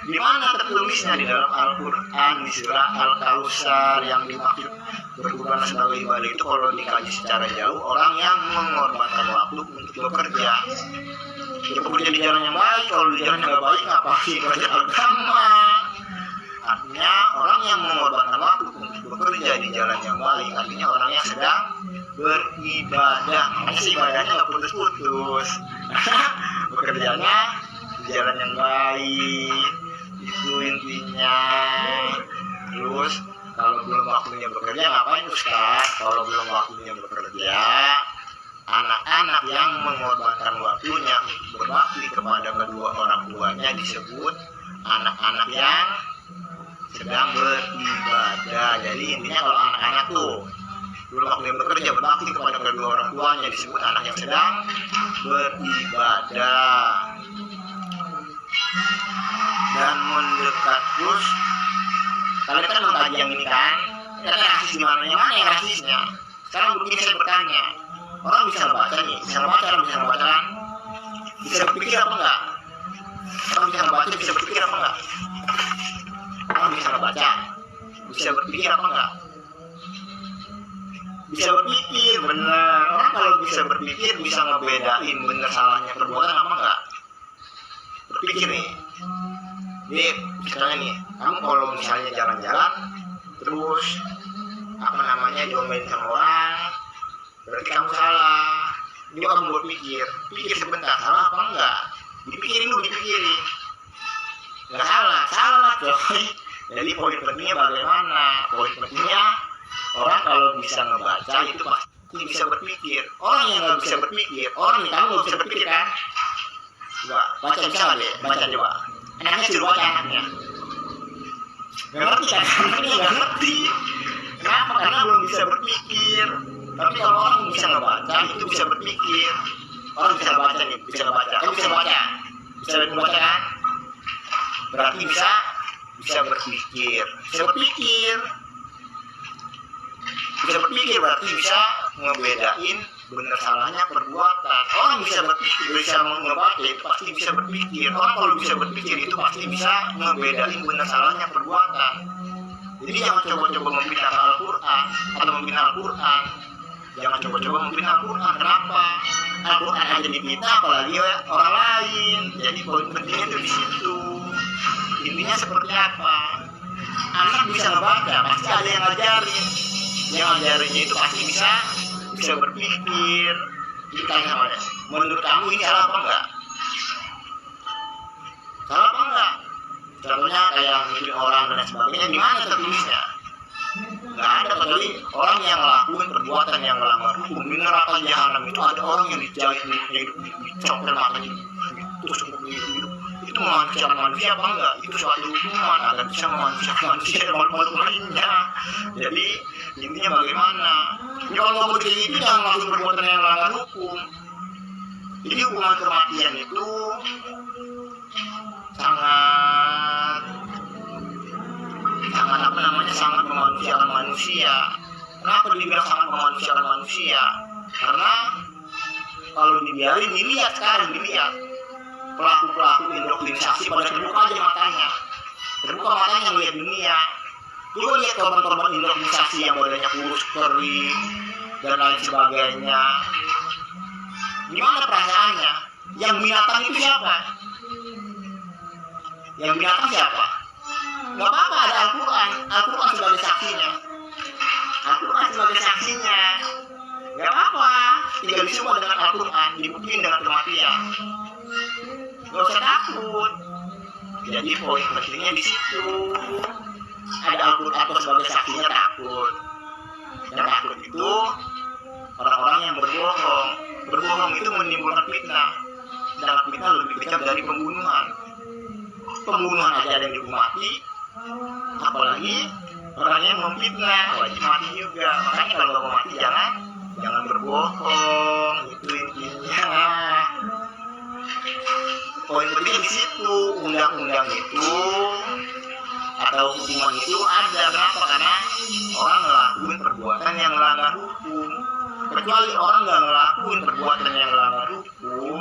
Di mana tertulisnya di dalam Al-Quran di surah Al-Kautsar yang dimaksud berkorban sebagai ibadah itu kalau dikaji secara jauh orang yang mengorbankan waktu untuk bekerja. Ya, bekerja di jalan yang baik, kalau di jalan yang nggak baik ngapain belajar agama? Artinya orang yang mengorbankan waktu untuk bekerja di jalan yang baik artinya orang yang sedang beribadah. Makanya sih ibadahnya nggak putus-putus. Bekerjanya di jalan yang baik, itu intinya. Terus kalau belum waktunya bekerja ngapain Ustaz? Kalau belum waktunya bekerja, anak-anak yang mengorbankan waktunya untuk berbakti kepada kedua orang tuanya disebut anak-anak yang sedang beribadah. Jadi intinya kalau anak-anak tuh belum waktunya bekerja berbakti kepada kedua orang tuanya disebut anak yang sedang beribadah. Dan mendekat terus kalian kan mengkaji yang ini kan rasis di mana, yang mana yang rasisnya? Sekarang begini saya bertanya, orang bisa ngebaca nih, bisa ngebaca, orang bisa ngebaca kan? Bisa berpikir apa enggak? Orang bisa ngebaca, bisa berpikir apa enggak? Orang bisa ngebaca, bisa berpikir apa enggak? Bisa berpikir, benar. Orang kalau bisa berpikir bisa ngebedain benar salahnya perbuatan apa enggak? Berpikir nih. Jadi misalnya nih, kamu kalau misalnya jalan-jalan terus diomelin sama orang, berarti kamu salah. Juga kamu berpikir, pikir sebentar, salah apa enggak? Dipikirin. Enggak salah, salah coy. Jadi poin pentingnya bagaimana? Poin pentingnya orang kalau bisa ngebaca itu pasti bisa berpikir. Orang yang nggak bisa berpikir, orang yang kamu nggak bisa berpikir kan? Coba baca bisa nggak deh? Baca coba. Anaknya suruh baca anaknya. Nggak ngerti kan? Anaknya nggak ngerti. Kenapa? Karena belum bisa berpikir. Tapi kalau orang bisa ngebaca itu bisa berpikir. Orang bisa baca nih, bisa ngebaca. Kamu bisa baca, bisa membaca kan? Berarti bisa berpikir, bisa berpikir berarti bisa ngebedain benar salahnya perbuatan. Orang bisa berpikir, bisa ngebaca itu pasti bisa berpikir. Orang kalau bisa berpikir itu pasti bisa ngebedain benar salahnya perbuatan. Jadi jangan coba-coba membina Al-Quran atau membina Al-Quran. Jangan coba-coba membina Al-Quran. Kenapa? Al-Quran aja dibina, apalagi orang lain. Jadi poin pentingnya itu di situ. Intinya seperti apa? Anak bisa ngebaca, pasti ada yang ngajarin. Yang ngajarinnya itu pasti bisa berpikir. Ditanya sama dia, menurut kamu ini salah apa enggak? Salah apa enggak? Contohnya kayak ngikutin orang dan sebagainya, di mana tertulisnya? Nggak ada, kecuali orang yang ngelakuin perbuatan yang melanggar hukum. Di neraka jahanam itu ada orang yang dijahit hidup, dicopel matanya, tusuk hidup. Itu memanusiakan manusia apa enggak? Itu suatu hukuman agar bisa memanusiakan manusia dan makhluk lainnya. Jadi intinya bagaimana? Ya kalau nggak boleh itu jangan langsung perbuatan yang melanggar hukum. Jadi hukuman kematian itu sangat memanusiakan manusia. Kenapa dibilang sangat memanusiakan manusia? Karena kalau dibiarin dilihat pelaku indoktrinisasi pada terbuka aja matanya, melihat dunia. Juga lihat korban-korban indoktrinisasi yang badannya kurus kering dan lain sebagainya. Gimana perasaannya? Yang binatang itu siapa? Gak apa-apa, ada Al-Quran sebagai saksinya. Gak apa-apa, tinggal dicoba dengan Al-Quran, dibuktiin dengan kematian. Gak usah takut. Jadi poin pentingnya di situ. Ada Al-Quran sebagai saksinya takut. Dan takut itu orang-orang yang berbohong. Berbohong itu menimbulkan fitnah. Dan fitnah lebih kejam dari pembunuhan. Pembunuhan aja ada yang dihukum mati, apalagi orang yang memfitnah wajib mati juga. Makanya kalau mau mati jangan berbohong, itu intinya. Nah, poin pentingnya di situ, undang-undang itu atau hukuman itu ada. Kenapa? Karena orang ngelakuin perbuatan yang melanggar hukum. Kecuali orang nggak ngelakuin perbuatan yang melanggar hukum,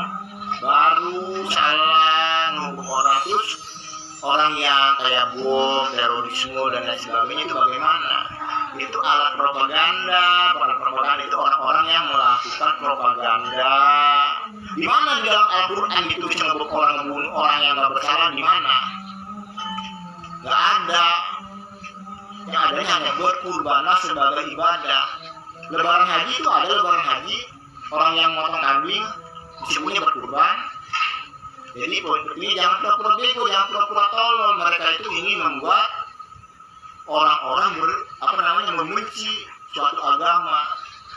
baru salah menghukum orang. Terus orang yang kayak bom, terorisme dan lain sebagainya itu bagaimana? Itu alat propaganda. Alat propaganda itu orang-orang yang melakukan propaganda. Di mana di dalam Al-Quran itu bisa ngebom orang, membunuh orang yang nggak bersalah? Di mana? Nggak ada. Yang adanya hanya berkurbanlah sebagai ibadah. Lebaran haji itu ada lebaran haji, orang yang motong kambing disebutnya berkurban. Jadi poin pentingnya jangan pura-pura bego, jangan pura-pura tolol. Mereka itu ingin membuat orang-orang membenci suatu agama.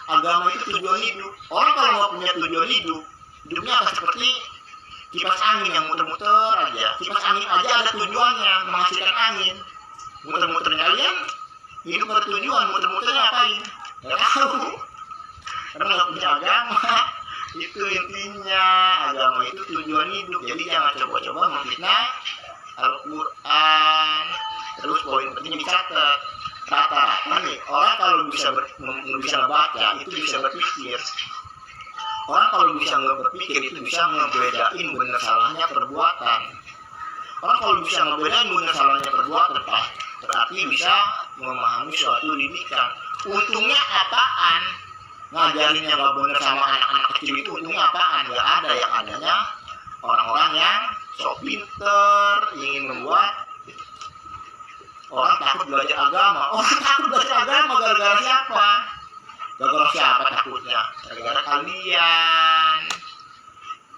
Agama itu tujuan hidup. Orang kalau nggak punya tujuan hidup, hidupnya akan seperti kipas angin yang muter-muter aja. Kipas angin aja ada tujuannya, menghasilkan angin. Muter-muternya kalian hidup bertujuan, muter-muternya apain? Nggak tahu. Karena nggak punya agama. Itu intinya, agama itu tujuan hidup. Jadi jangan coba-coba memfitnah Al-Quran. Terus poin penting dicatat, rata-rata nih orang kalau bisa baca itu bisa berpikir. Orang kalau bisa berpikir itu bisa ngebedain benar salahnya perbuatan. Orang kalau bisa ngebedain benar salahnya perbuatan, berarti bisa memahami suatu didikan. Untungnya apaan? Ngajarin yang gak bener sama anak-anak kecil itu untungnya apaan? Gak ada. Yang adanya orang-orang yang sok pinter, ingin membuat orang takut belajar agama. Orang takut belajar agama gara-gara siapa? Gara-gara siapa takutnya? Gara-gara kalian.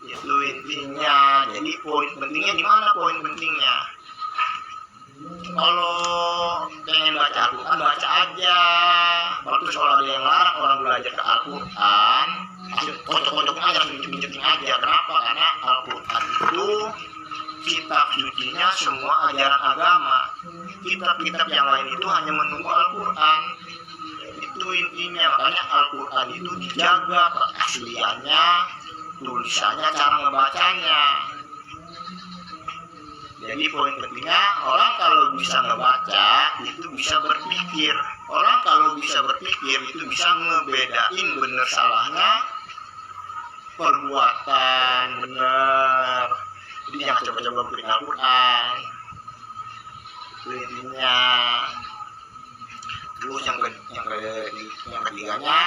Itu intinya. Jadi poin pentingnya di mana poin pentingnya? Kalau pengen baca Al-Quran, baca aja. Waktu soal ada yang larang orang belajar ke Al-Quran, kocok-kocoknya aja, minjem-minjemin aja. Kenapa? Karena Al-Quran itu kitab sucinya semua ajaran agama. Kitab-kitab yang lain itu hanya menunggu Al-Quran. Itu intinya. Makanya Al-Quran itu dijaga keasliannya, tulisannya, cara ngebacanya. Jadi poin pentingnya, orang kalau bisa ngebaca itu bisa berpikir. Orang kalau bisa berpikir itu bisa ngebedain bener salahnya perbuatan bener. Jadi jangan coba-coba bikin Al-Quran. Itu intinya. Terus yang ketiganya,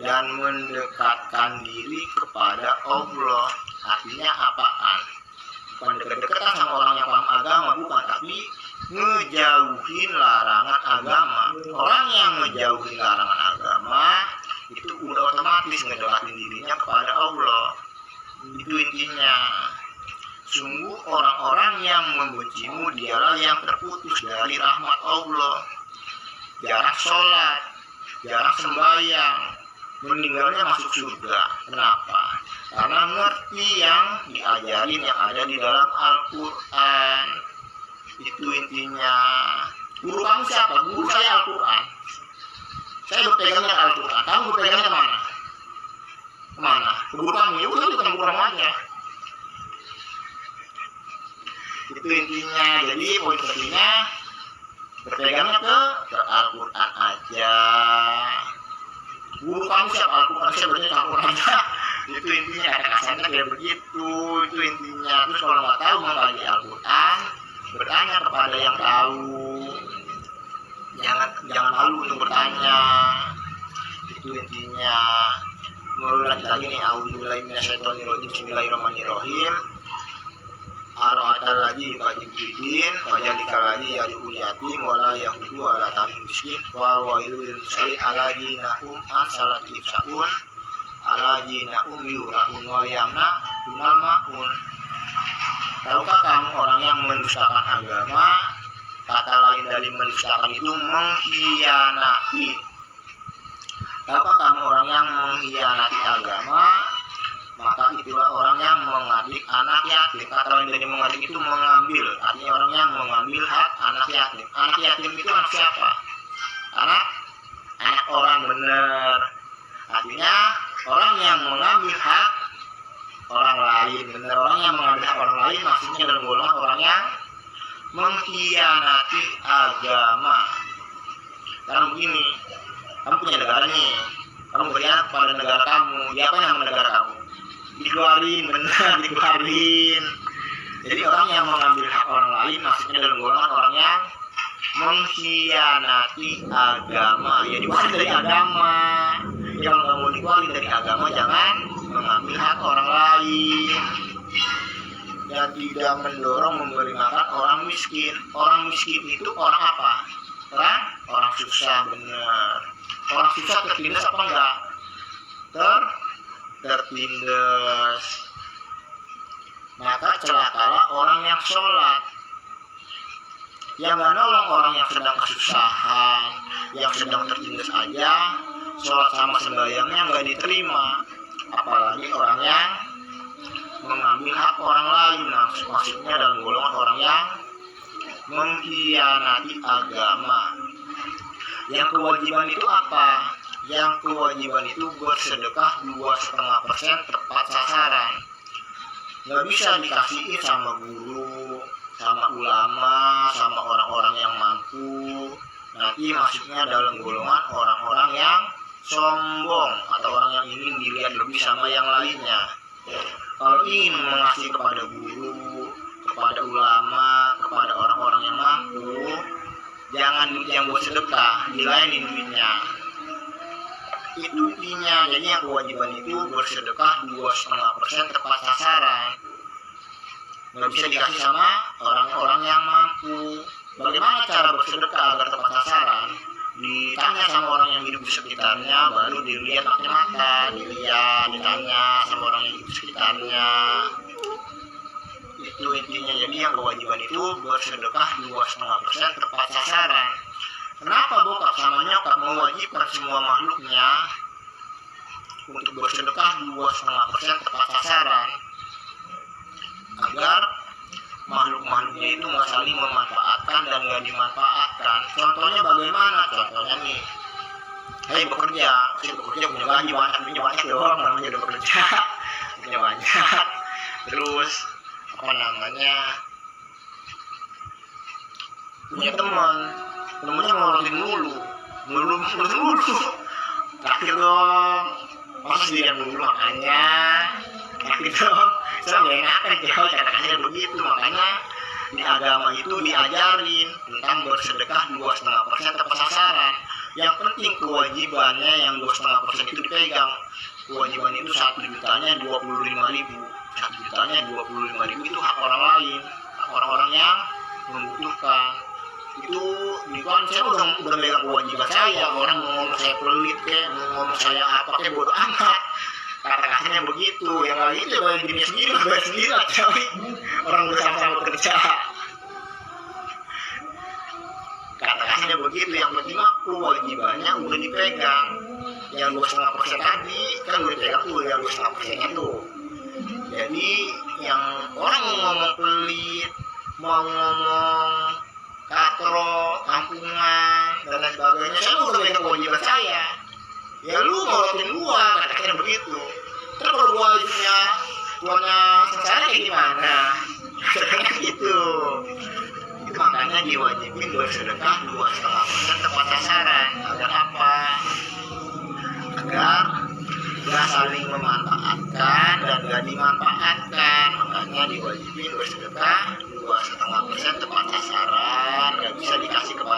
dan mendekatkan diri kepada Allah. Artinya apaan? Bukan dekat-dekatan sama orang yang paham agama, bukan, tapi ngejauhin larangan agama. Orang yang ngejauhin larangan agama itu udah otomatis ngedekatin dirinya kepada Allah. Itu intinya. Sungguh orang-orang yang membencimu dialah yang terputus dari rahmat Allah. Jarang sholat, jarang sembahyang, meninggalnya masuk surga. Kenapa? Karena ngerti yang diajarin yang ada di dalam Al-Quran. Itu intinya. Guru kamu siapa? Guru saya Al-Quran. Saya berpegangnya Al-Quran. Kamu berpegangnya kemana? Kemana? Ke guru kamu? Ya udah, bukan guru kamu aja. Itu intinya. Jadi poin pentingnya berpegangnya ke Al-Quran aja. Guru kamu siapa? Al-Quran. Saya berpegangnya Al-Quran aja. Itu intinya, kata-katanya kayak begitu. Itu intinya. Terus kalau nggak tahu mengkaji Al-Quran, bertanya kepada yang tahu. Jangan malu untuk bertanya. Itu intinya. Mulai lagi nih, a'udzubillahi minasyaitonirrajim, bismillahirrahmanirrahim. Ar-Ra'atal lagi bagi bidin, wajalika lagi ya diuliyati, wala yahudu ala tamim miskin, wa wailul musa'in ala jinahum an-salat ibsa'un, ala jinahum yura'un wa yamna dunal ma'un. Tahukah kamu orang yang mendustakan agama? Kata lain dari mendustakan itu mengkhianati. Tahukah kamu orang yang mengkhianati agama? Maka itulah orang yang mengambil anak yatim. Kata lain dari mengambil itu mengambil. Artinya orang yang mengambil hak anak yatim. Anak yatim itu anak siapa? Anak orang benar. Artinya orang yang mengambil hak mengkhianati agama. Karena begini, kamu punya negara nih, kamu berkhianat pada negara kamu, diapain sama negara kamu? Dikeluarin, benar, dikeluarin. Jadi orang yang mengambil hak orang lain maksudnya dalam golongan orang yang mengkhianati agama, ya dikeluarin dari agama. Yang nggak mau dikeluarin dari agama jangan mengambil hak orang lain. Yang tidak mendorong memberi makan orang miskin. Orang miskin itu orang apa? Orang susah, benar. Orang susah tertindas apa enggak? Tertindas. Maka celakalah orang yang sholat, yang gak nolong orang yang sedang kesusahan, yang sedang tertindas aja, sholat sama sembahyangnya gak diterima. Apalagi orang yang mengambil hak orang lain, maksudnya dalam golongan orang yang mengkhianati agama. Yang kewajiban itu apa? Yang kewajiban itu bersedekah 2,5% tepat sasaran. Gak bisa dikasihin sama guru, sama ulama, sama orang-orang yang mampu. Nanti maksudnya dalam golongan orang-orang yang sombong atau orang yang ingin dilihat lebih sama yang lainnya. Kalau ingin mengasihi kepada guru, kepada ulama, kepada orang-orang yang mampu, jangan duit yang buat sedekah, dilayanin duitnya. Itu intinya. Jadi yang kewajiban itu bersedekah 2,5% tepat sasaran. Nggak bisa dikasih sama orang-orang yang mampu. Bagaimana cara bersedekah agar tepat sasaran? Ditanya sama orang yang hidup di sekitarnya, baru dilihat pakai mata, ditanya sama orang yang hidup di sekitarnya. Itu intinya. Jadi yang kewajiban itu bersedekah 2,5% tepat sasaran. Kenapa bokap sama nyokap mewajibkan semua makhluknya untuk bersedekah 2,5% tepat sasaran? Agar makhluk-makhluknya itu nggak saling memanfaatkan dan nggak dimanfaatkan. Contohnya bagaimana? Contohnya nih, saya bekerja punya gaji banyak doang, namanya udah bekerja punya banyak. Terus punya temennya ngorotin mulu terakhir dong, masa sendirian mulu, makanya terakhir dong. Saya nggak enakan jauh cara-caranya begitu. Makanya di agama itu diajarin tentang bersedekah 2,5% tepat sasaran. Yang penting kewajibannya yang 2,5% itu dipegang. Kewajiban itu 1 jutanya 25.000. 1 jutanya 25.000 itu hak orang lain, hak orang-orang yang membutuhkan. Itu kan saya udah megang kewajiban saya. Orang mau ngomong saya pelit kayak, mau ngomong saya apa kayak, bodo amat. Kata-katanya begitu. Yang lagi itu bayar diri sendiri, bayar sendiri lah coy. Orang udah sama-sama kerja. Kata-katanya begitu. Yang penting kewajibannya udah dipegang. Yang 2,5% tadi kan udah dipegang tuh, yang 2,5% itu. Jadi yang orang mau ngomong pelit, mau ngomong katro, kampungan dan lain sebagainya, saya udah megang kewajiban saya. Ya lu ngorotin gua, kata-katanya begitu. Terus kalau gua tuanya sengsara kayak gimana? Kata-katanya gitu. Itu makanya diwajibin bersedekah 2,5% tepat sasaran. Agar apa? Agar gak saling memanfaatkan dan gak dimanfaatkan. Makanya diwajibin bersedekah 2,5% tepat sasaran. Gak bisa dikasih kepada